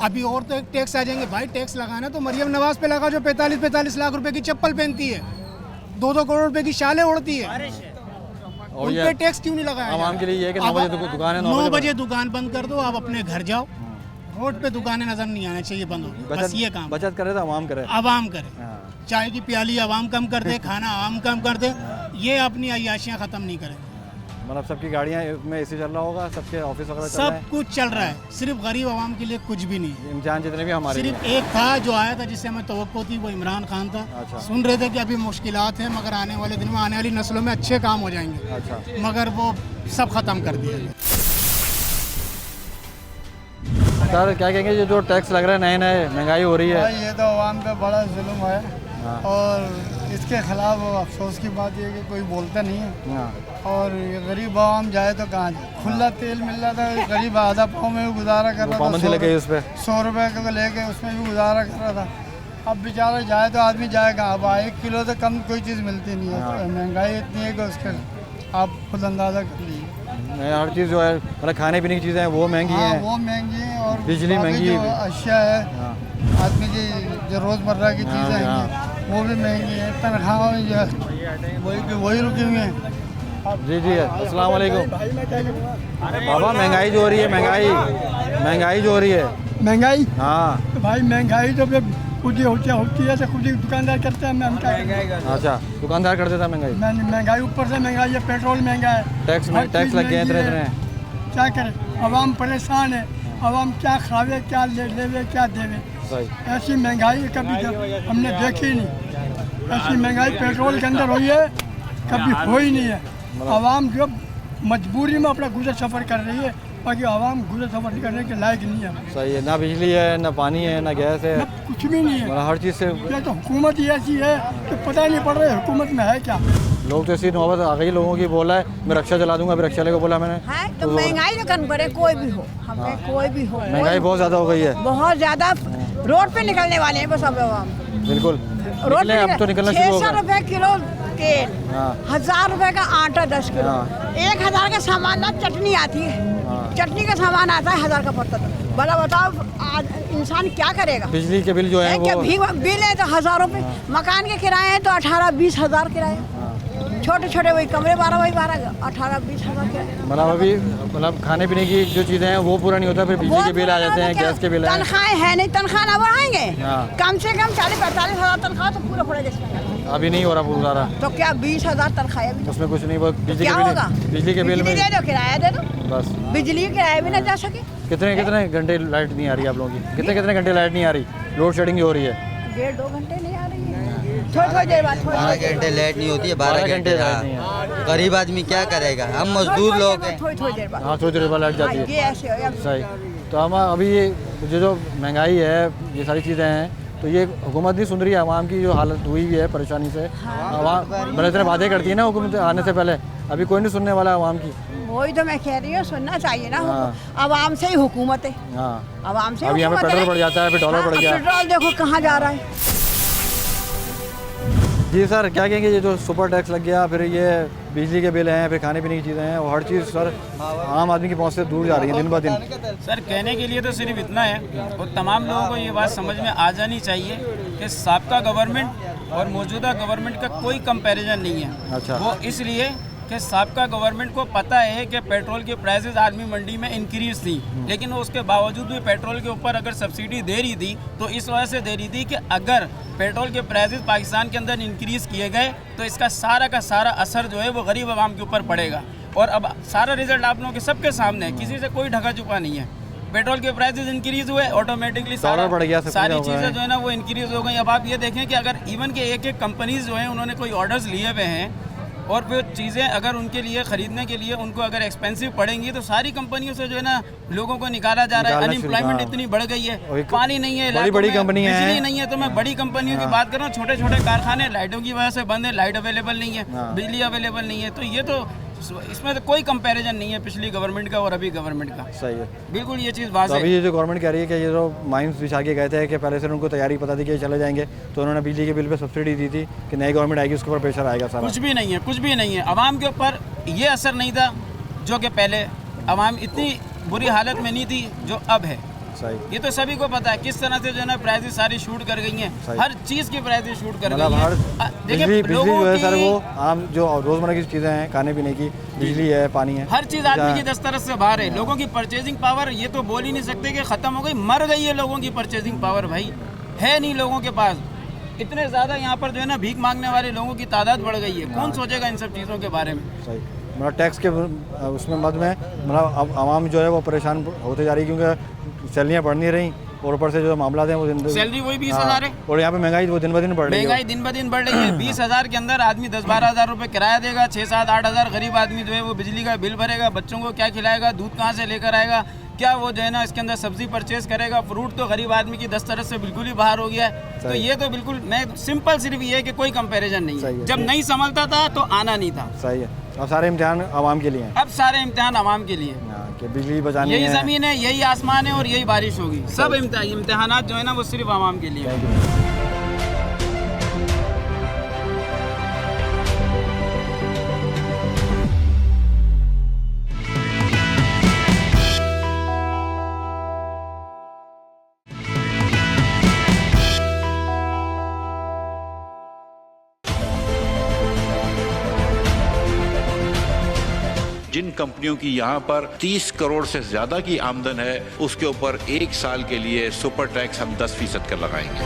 अभी और तो एक टैक्स आ जाएंगे। भाई टैक्स लगाना तो मरियम नवाज पे लगा, जो 45 लाख रुपए की चप्पल पहनती है, 2 करोड़ रुपए की शालें उड़ती है, और उन ये पे टैक्स क्यों नहीं लगाया? आवाम के लिए ये है कि 9 बजे दुकान है, 9 बजे दुकान बंद कर दो, आप अपने घर जाओ, रोड पे दुकानें नजर नहीं आना चाहिए, बंद हो। बस ये काम बचत करे तो आवाम करे, आवाम करे। चाय की प्याली आवाम कम कर दे, खाना आवाम कम कर दे, ये अपनी अय्याशियाँ खत्म नहीं करें। मतलब सबकी गाड़ियाँ में एसी चल रहा होगा, सबके ऑफिस वगैरह चल रहा है, सब कुछ चल रहा है, सिर्फ गरीब आवाम के लिए कुछ भी नहीं। इम्तिहान जितने भी हमारे सिर्फ एक था जो आया था जिससे हमें तवक्को थी, वो इमरान खान था। अच्छा। सुन रहे थे कि अभी मुश्किलात हैं, मगर आने वाले दिन में आने वाली नस्लों में अच्छे काम हो जाएंगे। अच्छा। मगर वो सब खत्म कर दिया। सर क्या कहेंगे, ये जो टैक्स लग रहा है नए नए, महंगाई हो रही है? भाई ये तो आवाम पे बड़ा जुल्म है और इसके खिलाफ अफसोस की बात ये कि कोई बोलता नहीं है। और ये गरीब आवाम जाए तो कहाँ जाए? खुला तेल मिल रहा था, गरीब आधा पाँव में भी गुजारा कर रहा था, पाबंदी लग गई उस पर, 100 रुपये को लेके उसमें भी गुजारा कर रहा था। अब बेचारा जाए तो आदमी जाएगा, अब 1 किलो से कम कोई चीज़ मिलती नहीं है। महंगाई इतनी है कि उसके आप खुद अंदाज़ा कर लीजिए। हर चीज़ जो है, मतलब खाने पीने की चीज़ें हैं वो महंगी हैं, वो महंगी है, और बिजली महंगी है, अशिया है, आदमी की जो रोज़मर्रा की चीज़ें हैं वो भी महंगी है, तनख्वाह वही रुकी हुई हैं। जी जी, अस्सलाम वालेकुम। बाबा महंगाई जो हो रही है, महंगाई जो हो रही है, महंगाई, हाँ तो भाई महंगाई तो फिर खुद ही होती है, तो खुद ही दुकानदार करते हैं। हम क्या करें? अच्छा, दुकानदार कर देता महंगाई। महंगाई ऊपर से महंगाई है, पेट्रोल महंगा है, टैक्स लग गए इतने। क्या करें? आवाम परेशान है, आवाम क्या खावे, क्या लेवे, क्या देवे। ऐसी महंगाई कभी हमने देखी नहीं। ऐसी महंगाई पेट्रोल के अंदर हुई है, कभी हो ही नहीं है। आवाम जो मजबूरी में अपना गुजर सफ़र कर रही है, बाकी आवाम गुजर सफ़र करने के लायक नहीं है। सही है, ना बिजली है, ना पानी है, ना गैस है, कुछ भी नहीं है। हर चीज़ से ये तो हुकूमत ही ऐसी है कि पता ही नहीं पड़ रहा है हुकूमत में है क्या। लोग तो ऐसी नौबत आ गई लोगों की, बोला है मैं रक्षा चला दूंगा, अभी रक्षा वाले को बोला मैंने। हाँ, तो महंगाई तो कम करे, कोई भी हो, हमें कोई भी हो। महंगाई बहुत ज़्यादा हो गई है, बहुत ज़्यादा। रोड पे निकलने वाले हैं बस अब आवाम। बिल्कुल रोड पे अब तो निकलना शुरू हो 600 गया। रुपए किलो तेल, 1000 रुपए का आटा 10 किलो, 1000 का सामान ना चटनी आती है, चटनी का सामान आता है 1000 का पड़ता था। भला बताओ इंसान क्या करेगा? बिजली के बिल जो है वो बिल है तो 1000 रुपए, मकान के किराए हैं तो 18-20 हज़ार किराए, छोटे छोटे वही कमरे 12 18-20 हज़ार किराए। मतलब अभी मतलब खाने पीने की जो चीज़ें हैं वो पूरा नहीं होता, फिर बिजली के बिल आ जाते हैं, गैस के बिल है। तनख्वाहें है नहीं, तनख्वाह ना बढ़ाएंगे, कम से कम 40-45 हज़ार तनख्वाह तो पूरा पड़ेगा। अभी नहीं हो रहा पूरा सारा, तो क्या 20 हज़ार तनख्वाह है? उसमें कुछ नहीं, बिजली क्या होगा? बिजली के बिल में दे दो, किराया दे दो, बस बिजली का किराया भी ना जा सके। कितने घंटे लाइट नहीं आ रही आप लोगों की? कितने घंटे लाइट नहीं आ रही? लोड शेडिंग हो रही है, 1.5-2 घंटे नहीं आ रही है, थोड़ी देर बाद 12 घंटे लाइट नहीं होती है, 12 घंटे। गरीब आदमी क्या करेगा? हम मजदूर लोग हैं। थोड़ी देर बाद, हाँ, थोड़ी देर बाद लाइट जाती है। सही। तो हम अभी ये जो महंगाई है, ये सारी चीज़ें हैं, तो ये हुकूमत नहीं सुन रही है, आवाम की जो हालत हुई है परेशानी से। आवाम बड़े तरह बातें करती है ना हुकूमत आने से पहले, अभी कोई नहीं सुनने वाला आवाम की। वही तो मैं कह रही हूँ, सुनना चाहिए ना। आवाम से ही हुकूमत है, आवाम से। अभी हमें पेट्रोल बढ़ जाता है, फिर डॉलर बढ़ गया, पेट्रोल देखो कहाँ जा रहा है। जी सर, क्या कहेंगे, ये जो सुपर टैक्स लग गया, फिर ये बिजली के बिल हैं, फिर खाने पीने की चीज़ें हैं, वो हर चीज़ सर आम आदमी की पहुँच से दूर जा रही है दिन ब दिन। सर कहने के लिए तो सिर्फ इतना है, और तमाम लोगों को ये बात समझ में आ जानी चाहिए कि साबका गवर्नमेंट और मौजूदा गवर्नमेंट का कोई कंपैरिजन नहीं है। अच्छा। वो इसलिए कि साबका गवर्नमेंट को पता है कि पेट्रोल की प्राइसेस आर्मी मंडी में इंक्रीज थी, लेकिन उसके बावजूद भी पेट्रोल के ऊपर अगर सब्सिडी दे रही थी तो इस वजह से दे रही थी कि अगर पेट्रोल के प्राइसेस पाकिस्तान के अंदर इंक्रीज किए गए तो इसका सारा का सारा असर जो है वो गरीब आवाम के ऊपर पड़ेगा। और अब सारा रिजल्ट आप लोगों के सबके सामने है, किसी से कोई ढका चुका नहीं है। पेट्रोल के प्राइसेस इंक्रीज हुए, ऑटोमेटिकली सारी चीज़ें जो है ना वो इंक्रीज हो गई। अब आप ये देखें कि अगर इवन के एक कंपनीज जो है उन्होंने कोई ऑर्डर्स लिए हुए हैं और फिर चीज़ें अगर उनके लिए ख़रीदने के लिए उनको अगर एक्सपेंसिव पड़ेंगी तो सारी कंपनियों से जो है ना लोगों को निकाला जा रहा है। अनएम्प्लॉयमेंट इतनी बढ़ गई है, पानी नहीं है, बड़ी कंपनी है, बिजली नहीं है। तो मैं बड़ी कंपनियों की बात कर रहा हूँ, छोटे छोटे कारखाने लाइटों की वजह से बंद है, लाइट अवेलेबल नहीं है, बिजली अवेलेबल नहीं है। तो ये तो इसमें तो कोई कंपैरिजन नहीं है पिछली गवर्नमेंट का और अभी गवर्नमेंट का। सही है, बिल्कुल ये चीज़ तो वाज़ेह अभी ये जो गवर्नमेंट कह रही है कि ये जो माइंस बिछा के गए थे कि पहले से उनको तैयारी पता थी कि ये चले जाएंगे, तो उन्होंने बिजली के बिल पे सब्सिडी दी थी कि नई गवर्नमेंट आएगी उसके ऊपर प्रेशर आएगा सारा। कुछ भी नहीं है, कुछ भी नहीं है। आवाम के ऊपर ये असर नहीं था जो कि पहले आवाम इतनी बुरी हालत में नहीं थी जो अब है। सही, ये तो सभी को पता है किस तरह से जो है ना प्राइसेस सारी शूट कर गई हैं, हर चीज़ की प्राइसेस शूट कर गई हैं। बिजली जो है सर वो आम जो रोज़मर्रा की चीज़ें हैं, खाने पीने की, बिजली है, पानी है, हर चीज़ आदमी की दस्तरस से बाहर है। लोगों की परचेजिंग पावर ये तो बोल ही नहीं सकते कि ख़त्म हो गई, मर गई है लोगों की परचेजिंग पावर। भाई है नहीं लोगों के पास, इतने ज़्यादा यहाँ पर जो है ना भीख मांगने वाले लोगों की तादाद बढ़ गई है। कौन सोचेगा इन सब चीज़ों के बारे में। सही, मतलब टैक्स के उसमें मद में मतलब आवाम जो है वो परेशान होते जा रही है क्योंकि सैलरियाँ बढ़ नहीं रही और ऊपर से जो मामला हैं वो सैलरी वही 20,000 है और यहाँ पे महंगाई वो दिन ब दिन बढ़ रही है। महंगाई दिन ब दिन बढ़ रही है। 20,000 के अंदर आदमी 10-12 हज़ार रुपये किराया देगा, 6-7-8 गरीब आदमी जो है वो बिजली का बिल भरेगा, बच्चों को क्या खिलाएगा, दूध कहाँ से लेकर आएगा, क्या वो जो है ना इसके अंदर सब्जी परचेज करेगा। फ्रूट तो गरीब आदमी की दस्तरस से बिल्कुल ही बाहर हो गया है। तो ये तो बिल्कुल मैं सिंपल सिर्फ ये है कि कोई कंपैरिजन नहीं है। जब नहीं संभलता था तो आना नहीं था। सही है, अब सारे इम्तिहान आवाम के लिए हैं। अब सारे इम्तिहान आवाम के लिए कि बिजली बचानी है, यही ज़मीन है, यही आसमान है और यही बारिश होगी। सब इम्तिहानात जो है ना वो सिर्फ आवाम के लिए है। जिन कंपनियों की यहाँ पर 30 करोड़ से ज्यादा की आमदन है उसके ऊपर एक साल के लिए सुपर टैक्स हम 10% कर लगाएंगे।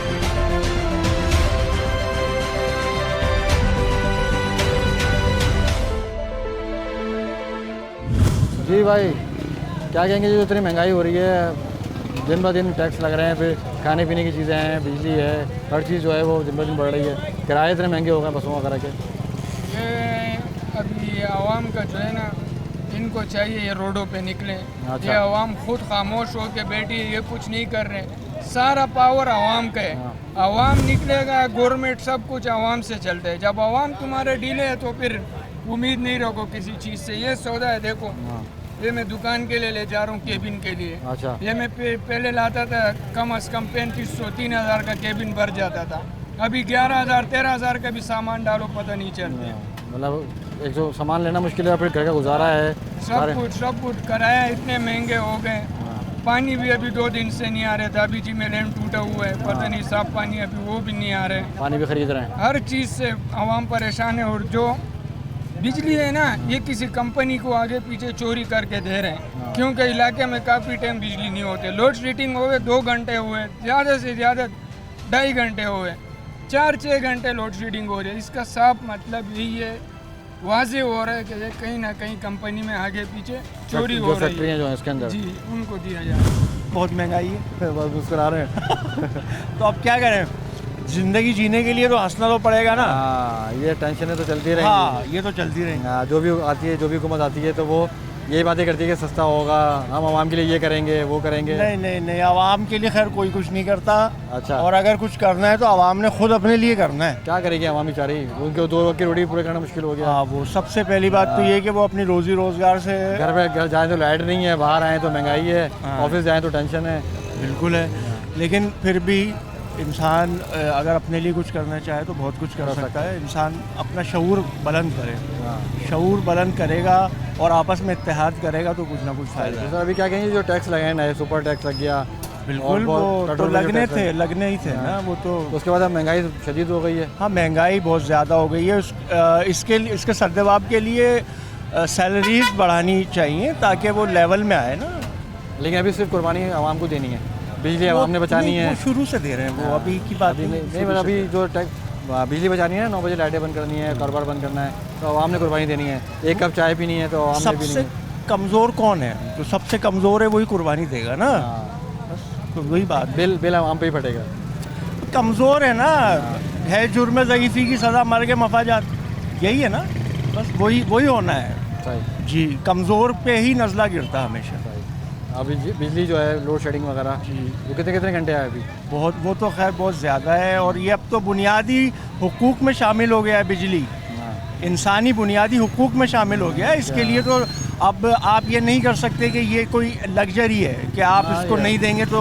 जी भाई क्या कहेंगे, जो इतनी महंगाई हो रही है, दिन ब दिन टैक्स लग रहे हैं, फिर खाने पीने की चीज़ें हैं, बिजली है, हर चीज़ जो है वो दिन ब दिन बढ़ रही है, किराए इतने महंगे हो गए बसों वगैरह के। ये अभी आवाम का जो है ना इनको चाहिए ये रोडों पे निकले। अच्छा। ये आवाम खुद खामोश हो के बैठी है, ये कुछ नहीं कर रहे, सारा पावर आवाम का है। आवाम निकलेगा, गवर्नमेंट सब कुछ आवाम से चलता है। जब आवाम तुम्हारे डीले है तो फिर उम्मीद नहीं रखो किसी चीज़ से। ये सौदा है, देखो ये मैं दुकान के लिए ले जा रहा हूँ, केबिन के लिए। अच्छा। ये मैं पहले लाता था कम से कम 3500-3000 का केबिन भर जाता था, अभी 11,000-13,000 का भी सामान डालो पता नहीं चलते। मतलब एक जो सामान लेना मुश्किल है, फिर घर का गुजारा है, सब कुछ किराया इतने महंगे हो गए। पानी भी अभी 2 दिन से नहीं आ रहे था, अभी जी में लैंड टूटा हुआ है, पता नहीं साफ पानी अभी वो भी नहीं आ रहे। पानी भी खरीद रहे हैं, हर चीज़ से आवाम परेशान है। और जो बिजली है ना, ये किसी कंपनी को आगे पीछे चोरी करके दे रहे हैं, क्योंकि इलाके में काफ़ी टाइम बिजली नहीं होते। लोड शेडिंग हुए 2 घंटे हुए, ज़्यादा से ज़्यादा 2.5 घंटे हुए, 4-6 घंटे लोड शेडिंग हो रही है। इसका साफ मतलब यही है, वाजे हो रहा है कि कहीं ना कहीं कंपनी में आगे पीछे चोरी हो रही है। जो है इसके अंदर जी, उनको दिया जाए। बहुत महंगाई है, बस मुस्कुरा रहे हैं। तो अब क्या करें, जिंदगी जीने के लिए तो हंसना तो पड़ेगा ना। ये टेंशनें तो चलती रहेंगी। हाँ, ये तो चलती रहेंगी। जो भी आती है, जो भी हुकूमत आती है तो वो यही बातें करती है कि सस्ता होगा, हम आवाम के लिए ये करेंगे वो करेंगे। नहीं, आवाम के लिए खैर कोई कुछ नहीं करता। अच्छा। और अगर कुछ करना है तो आवाम ने खुद अपने लिए करना है। क्या करेगी आवाम बेचारी, उनके 2 वक्त की रोटी पूरे करना मुश्किल हो गया। हाँ, वो सबसे पहली बात तो ये कि वो अपनी रोजी रोजगार से, घर जाए तो लाइट नहीं है, बाहर आए तो महंगाई है, ऑफिस जाए तो टेंशन है। बिल्कुल है, लेकिन फिर भी इंसान अगर अपने लिए कुछ करना चाहे तो बहुत कुछ कर सकता है। इंसान अपना शऊर बुलंद करे, शऊर बुलंद करेगा और आपस में इत्तेहाद करेगा तो कुछ ना कुछ फायदा है। अभी क्या कहेंगे, जो टैक्स लगे नए, सुपर टैक्स लग गया, बिल्कुल वो तो लगने ही थे ना, वो तो उसके बाद अब महंगाई शदीद हो गई है। हाँ, महंगाई बहुत ज़्यादा हो गई है। इसके सद्जवाब के लिए सैलरीज बढ़ानी चाहिए ताकि वो लेवल में आए ना। लेकिन अभी सिर्फ कुर्बानी आवाम को देनी है, बिजली आवाम ने बचानी है। शुरू से दे रहे हैं वो, अभी की बात नहीं। मतलब अभी जो बिजली बचानी है, 9 बजे लाइटें बंद करनी है, कारोबार बंद करना है, तो आवाम ने कुर्बानी देनी है। 1 कप चाय पीनी है तो आवाम ने पीनी है। कमज़ोर कौन है? जो सबसे कमज़ोर है वही कुर्बानी देगा ना। तो वही बात, बिल आवाम पे ही फटेगा। कमज़ोर है ना, है जुर्म ज़ईफ़ी की सज़ा मर के मफाजात, यही है ना, बस वही होना है जी। कमज़ोर पे ही नज़ला गिरता हमेशा। अभी बिजली जो है लोड शेडिंग वगैरह जी, वो कितने घंटे आए अभी? वो तो खैर बहुत ज़्यादा है। और ये अब तो बुनियादी हुकूक में शामिल हो गया है बिजली। इंसानी बुनियादी हुकूक में शामिल हो गया है। इसके लिए तो अब आप ये नहीं कर सकते कि ये कोई लग्जरी है कि आप इसको नहीं देंगे तो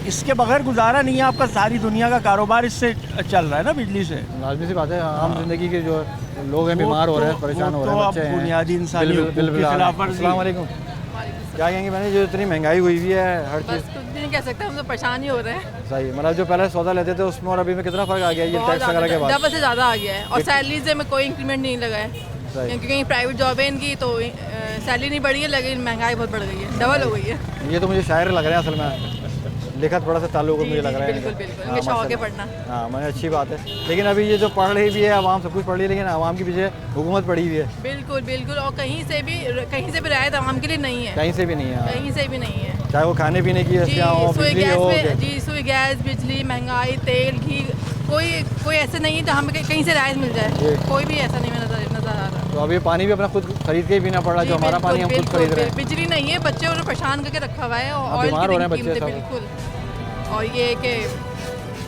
इसके बगैर गुजारा नहीं है आपका। सारी दुनिया का कारोबार इससे चल रहा है ना, बिजली से। लाजमी सी बात है, आम जिंदगी के जो लोग हैं बीमार हो रहे हैं, परेशान हो रहे हैं, बच्चे हैं, बुनियादी इंसानी हुकूक की खिलाफवर्जी। अस्सलाम वालेकुम। क्या कहेंगे मैंने, जो इतनी महंगाई हुई हुई है हर चीज़, कुछ भी नहीं कह सकते, हम तो परेशान ही हो रहे हैं। सही, मतलब जो पहले सौदा लेते थे उसमें और अभी में कितना फ़र्क आ गया ये टैक्स वगैरह के बाद? डबल से ज़्यादा आ गया है, और सैलरीज में कोई इंक्रीमेंट नहीं लगा है, क्योंकि कहीं प्राइवेट जॉब है इनकी तो सैलरी नहीं बढ़ी है, लेकिन महंगाई बहुत बढ़ गई है, डबल हो गई है। ये तो मुझे शायर लग रहे हैं असल में, लिखत पढ़ा से ताल्लुक मुझे लग रहा है। बिल्कुल बिल्कुल, इनके शौक है पढ़ना। हाँ, मैंने अच्छी बात है। लेकिन अभी ये जो पढ़ रही भी है आवाम, सब कुछ पढ़ रही है, लेकिन आवाम के पीछे हुकूमत पड़ी हुई है। बिल्कुल बिल्कुल, और कहीं से भी रियायत आवाम के लिए नहीं है, कहीं से भी नहीं है, कहीं से भी नहीं है। चाहे वो खाने पीने की अशिया हो, बिजली हो। जी, सुई गैस, बिजली, महंगाई, तेल, घी, कोई ऐसे नहीं है तो हमें कहीं से रियायत मिल जाए, कोई भी ऐसा नहीं नजर आ रहा। तो अभी पानी भी अपना खुद खरीद के ही पीना पड़ रहा है, जो हमारा पानी हम खुद खरीद रहे हैं। बिजली नहीं है, बच्चे उन्हें परेशान करके रखा हुआ है, और बीमार हो रहे हैं बच्चे सब। बिल्कुल, और ये कि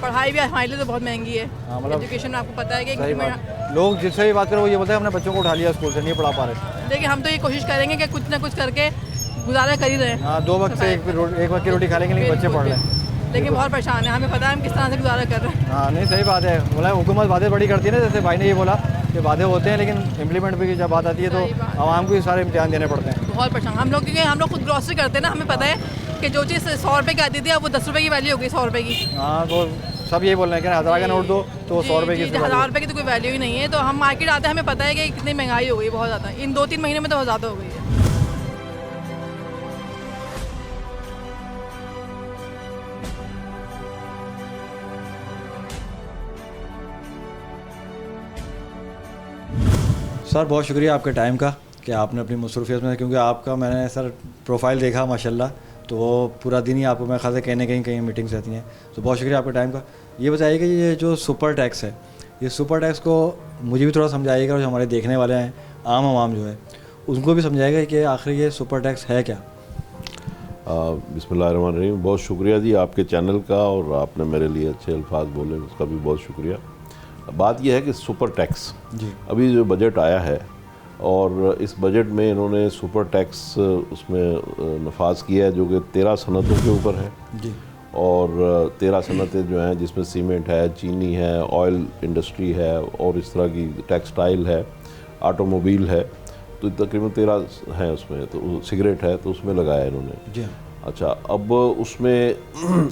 पढ़ाई भी हमारे लिए तो बहुत महंगी है, मतलब एजुकेशन आपको पता है कि लोग जिससे भी बात करें वो ये बोलते हैं हमने बच्चों को उठा लिया स्कूल से, नहीं पढ़ा पा रहे। देखिए, हम तो ये कोशिश करेंगे कि कुछ ना कुछ करके गुजारा कर ही रहे हैं। हाँ, 2 वक्त से एक वक्त की रोटी खा लेंगे, लेकिन बच्चे पढ़ रहे हैं, लेकिन बहुत परेशान है, हमें पता है हम किस तरह से गुजारा कर रहे हैं। हाँ, नहीं सही बात है, बोला हुकूमत वादे बड़ी करती है ना, जैसे भाई ने ये बोला कि वादे होते हैं, लेकिन इम्प्लीमेंट भी जब बात आती है तो आवाम को ही सारे इम्तिहान देने पड़ते हैं। बहुत परेशान हम लोग, क्योंकि हम लोग खुद ग्रॉसरी करते हैं ना, हमें पता है कि जो चीज़ 100 रुपये की आती थी अब वो 10 रुपये की वैल्यू हो गई, 100 रुपये की। हाँ, तो सब यही बोल रहे हैं कि 1000 का नोट दो तो 100 रुपये की, 1000 रुपये की तो कोई वैल्यू ही नहीं है। तो हम मार्केट आते हैं, हमें पता है कि कितनी महंगाई हो गई, बहुत ज़्यादा, इन 2-3 महीने में तो बहुत ज़्यादा हो गई है। सर बहुत शुक्रिया आपके टाइम का कि आपने अपनी मसरूफियत में, क्योंकि आपका मैंने सर प्रोफाइल देखा माशाल्लाह, तो वो पूरा दिन ही आपको मेरे ख्याल से कहीं मीटिंग्स रहती हैं, तो बहुत शुक्रिया आपके टाइम का। ये बताइए कि ये जो सुपर टैक्स है, ये सुपर टैक्स को मुझे भी थोड़ा समझाइएगा, और जो हमारे देखने वाले हैं आम आवाम जो है उनको भी समझाएगा कि आखिर ये सुपर टैक्स है क्या। बिस्मिल्लाहिर्रहमानिर्रहीम, बहुत शुक्रिया जी आपके चैनल का, और आपने मेरे लिए अच्छे अल्फाज बोले उसका भी बहुत शुक्रिया। बात यह है कि सुपर टैक्स जी, अभी जो बजट आया है, और इस बजट में इन्होंने सुपर टैक्स उसमें नफाज किया है जो कि 13 सनतों के ऊपर है जी, और 13 सनतें जो हैं जिसमें सीमेंट है, चीनी है, ऑयल इंडस्ट्री है, और इस तरह की टेक्सटाइल है, ऑटोमोबाइल है, तो तकरीबन 13 हैं उसमें। तो सिगरेट है, तो उसमें लगाया इन्होंने जी। अच्छा, अब उसमें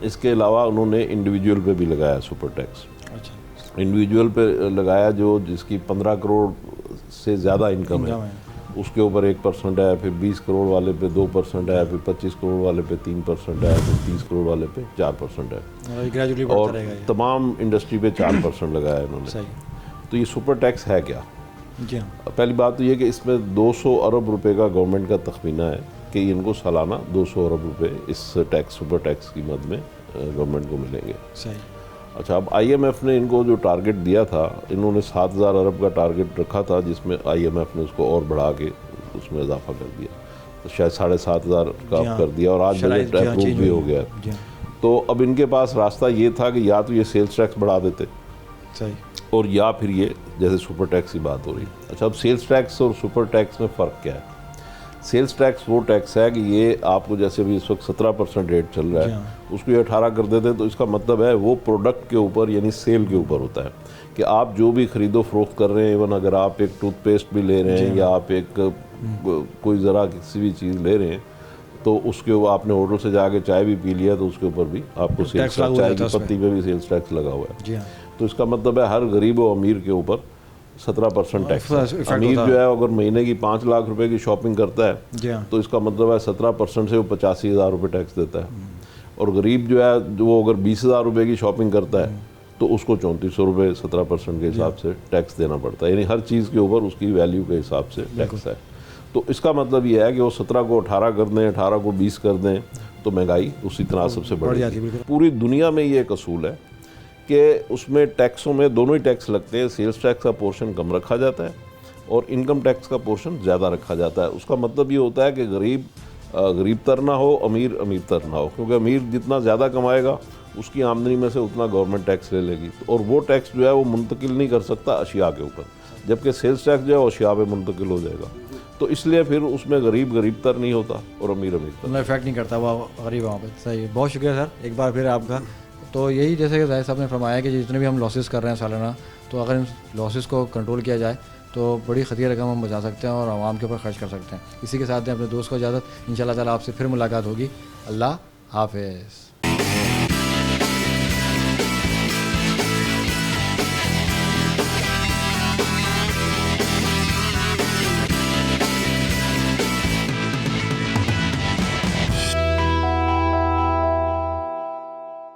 इसके अलावा उन्होंने इंडिविजुअल पे भी लगाया सुपर टैक्स। अच्छा, इंडिविजुअल पे लगाया जो जिसकी 15 करोड़ से ज़्यादा इनकम है, उसके ऊपर 1% है, फिर 20 करोड़ वाले पे 2% है, फिर 25 करोड़ वाले पे 3% है, फिर 30 करोड़ वाले पे 4% है, और तमाम इंडस्ट्री पे 4% लगाया इन्होंने। तो ये सुपर टैक्स है क्या? जी हाँ। पहली बात तो ये कि इसमें 200 अरब रुपए का गवर्नमेंट का तखमीना है कि इनको सालाना 200 अरब रुपए इस टैक्स, सुपर टैक्स की मद में गवर्नमेंट को मिलेंगे। सही। अच्छा, अब IMF ने इनको जो टारगेट दिया था, इन्होंने 7000 अरब का टारगेट रखा था, जिसमें IMF ने उसको और बढ़ा के उसमें इजाफा कर दिया, तो शायद 7500 का कर दिया, और आज बजट अप्रूव भी हो गया। तो अब इनके पास रास्ता ये था कि या तो ये सेल्स टैक्स बढ़ा देते, सही, और या फिर ये जैसे सुपर टैक्स की बात हो रही। अच्छा, अब सेल्स टैक्स और सुपर टैक्स में फ़र्क क्या है? सेल्स टैक्स वो टैक्स है कि ये आपको, जैसे अभी इस वक्त 17% रेट चल रहा है, उसको ये 18 कर देते, तो इसका मतलब है वो प्रोडक्ट के ऊपर यानी सेल के ऊपर होता है कि आप जो भी ख़रीदो फरोख्त कर रहे हैं, इवन अगर आप एक टूथपेस्ट भी ले रहे हैं या आप एक कोई ज़रा किसी भी चीज़ ले रहे हैं, तो उसके ऊपर आपने होटल से जाके चाय भी पी लिया तो उसके ऊपर भी आपको सेल्स टैक्स, चाय की पत्ती पे भी सेल्स टैक्स लगा हुआ है। तो इसका मतलब है हर गरीब और अमीर के ऊपर 17% टैक्स है। अमीर जो है अगर महीने की 5 लाख रुपए की शॉपिंग करता है तो इसका मतलब है 17% से वो 85,000 रुपये टैक्स देता है, और गरीब जो है जो वो अगर 20,000 रुपये की शॉपिंग करता है तो उसको 3400 रुपये 17% के हिसाब से टैक्स देना पड़ता है, यानी हर चीज़ के ऊपर उसकी वैल्यू के हिसाब से टैक्स है। तो इसका मतलब ये है कि वो 17 को 18 कर दें, 18 को 20 कर दें, तो महंगाई उसी तरह सबसे बढ़ जाती है। पूरी दुनिया में ये एक असूल है कि उसमें टैक्सों में दोनों ही टैक्स लगते हैं, सेल्स टैक्स का पोर्शन कम रखा जाता है और इनकम टैक्स का पोर्शन ज़्यादा रखा जाता है। उसका मतलब ये होता है कि गरीब तर ना हो, अमीर तर ना हो, क्योंकि अमीर जितना ज़्यादा कमाएगा उसकी आमदनी में से उतना गवर्नमेंट टैक्स ले लेगी, और वो टैक्स जो है वो मुंतकिल नहीं कर सकता अशिया के ऊपर। जबकि सेल्स टैक्स जो है वो शियाब मुंतकिल हो जाएगा। तो इसलिए फिर उसमें गरीब गरीब तर नहीं होता और अमीर अमीर तर। मतलब इफेक्ट नहीं करता वो गरीब वहाँ पे। सही, बहुत शुक्रिया सर एक बार फिर आपका। तो यही जैसे कि जाहिद साहब ने फरमाया कि जितने भी हम लॉसेस कर रहे हैं सालाना, तो अगर इन लॉसेस को कंट्रोल किया जाए तो बड़ी खतिया रकम हम बचा सकते हैं और आवाम के ऊपर खर्च कर सकते हैं। इसी के साथ में अपने दोस्त को इजाज़त, इंशाअल्लाह ताला आपसे फिर मुलाकात होगी। अल्लाह हाफ़िज़।